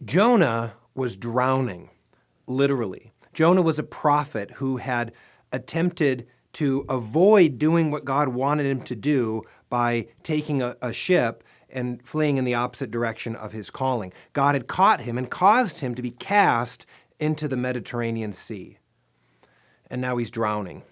Jonah was drowning, literally. Jonah was a prophet who had attempted to avoid doing what God wanted him to do by taking a ship and fleeing in the opposite direction of his calling. God had caught him and caused him to be cast into the Mediterranean Sea. And now he's drowning.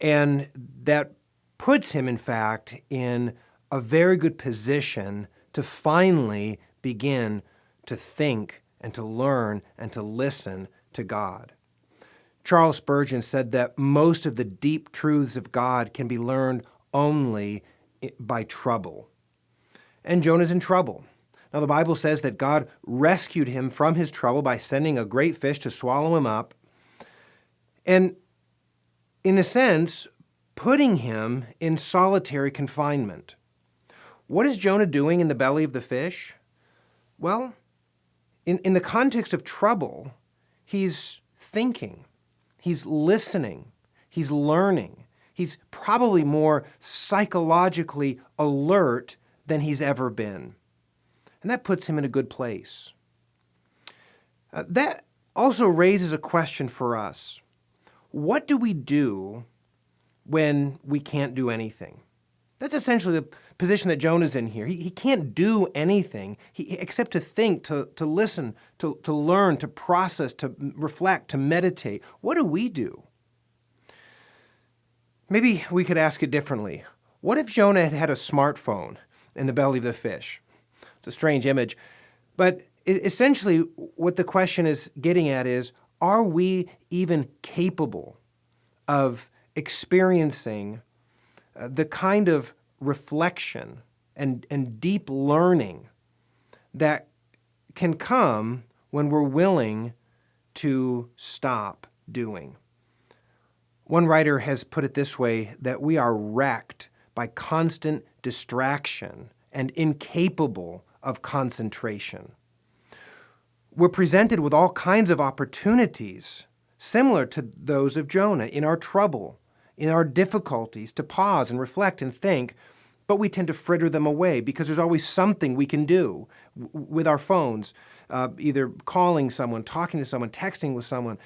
And that puts him, in fact, in a very good position to finally begin to think and to learn and to listen to God. Charles Spurgeon said that most of the deep truths of God can be learned only by trouble. And Jonah's in trouble. Now, the Bible says that God rescued him from his trouble by sending a great fish to swallow him up. And in a sense, putting him in solitary confinement. What is Jonah doing in the belly of the fish? Well, in the context of trouble, he's thinking, he's listening, he's learning. He's probably more psychologically alert than he's ever been. And that puts him in a good place. That also raises a question for us. What do we do when we can't do anything? That's essentially the position that Jonah's in here. He can't do anything except to think, to listen, to learn, to process, to reflect, to meditate. What do we do? Maybe we could ask it differently. What if Jonah had had a smartphone in the belly of the fish? It's a strange image. But essentially what the question is getting at is, are we even capable of experiencing the kind of reflection and deep learning that can come when we're willing to stop doing? One writer has put it this way, that we are wrecked by constant distraction and incapable of concentration. We're presented with all kinds of opportunities similar to those of Jonah in our trouble, in our difficulties, to pause and reflect and think, but we tend to fritter them away because there's always something we can do with our phones, either calling someone, talking to someone, texting with someone,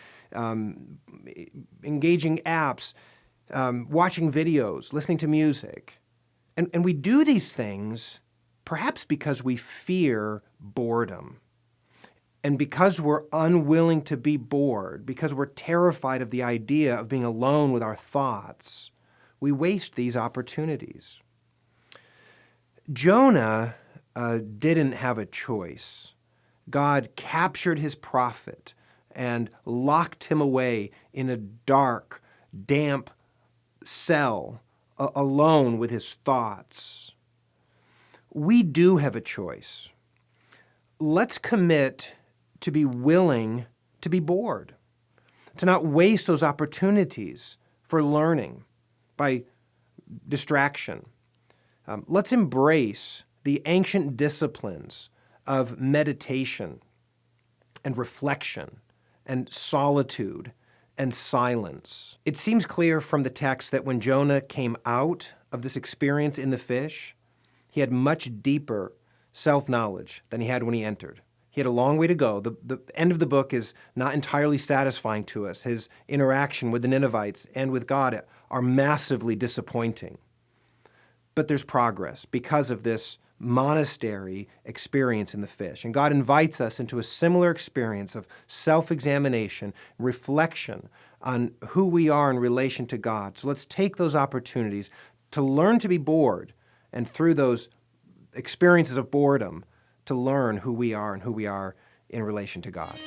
engaging apps, watching videos, listening to music. And we do these things perhaps because we fear boredom. And because we're unwilling to be bored, because we're terrified of the idea of being alone with our thoughts, we waste these opportunities. Jonah didn't have a choice. God captured his prophet and locked him away in a dark, damp cell, alone with his thoughts. We do have a choice. Let's commit to be willing to be bored, to not waste those opportunities for learning by distraction. Let's embrace the ancient disciplines of meditation and reflection and solitude and silence. It seems clear from the text that when Jonah came out of this experience in the fish, he had much deeper self-knowledge than he had when he entered. He had a long way to go. The end of the book is not entirely satisfying to us. His interaction with the Ninevites and with God are massively disappointing. But there's progress because of this monastery experience in the fish. And God invites us into a similar experience of self-examination, reflection on who we are in relation to God. So let's take those opportunities to learn to be bored, and through those experiences of boredom, to learn who we are and who we are in relation to God.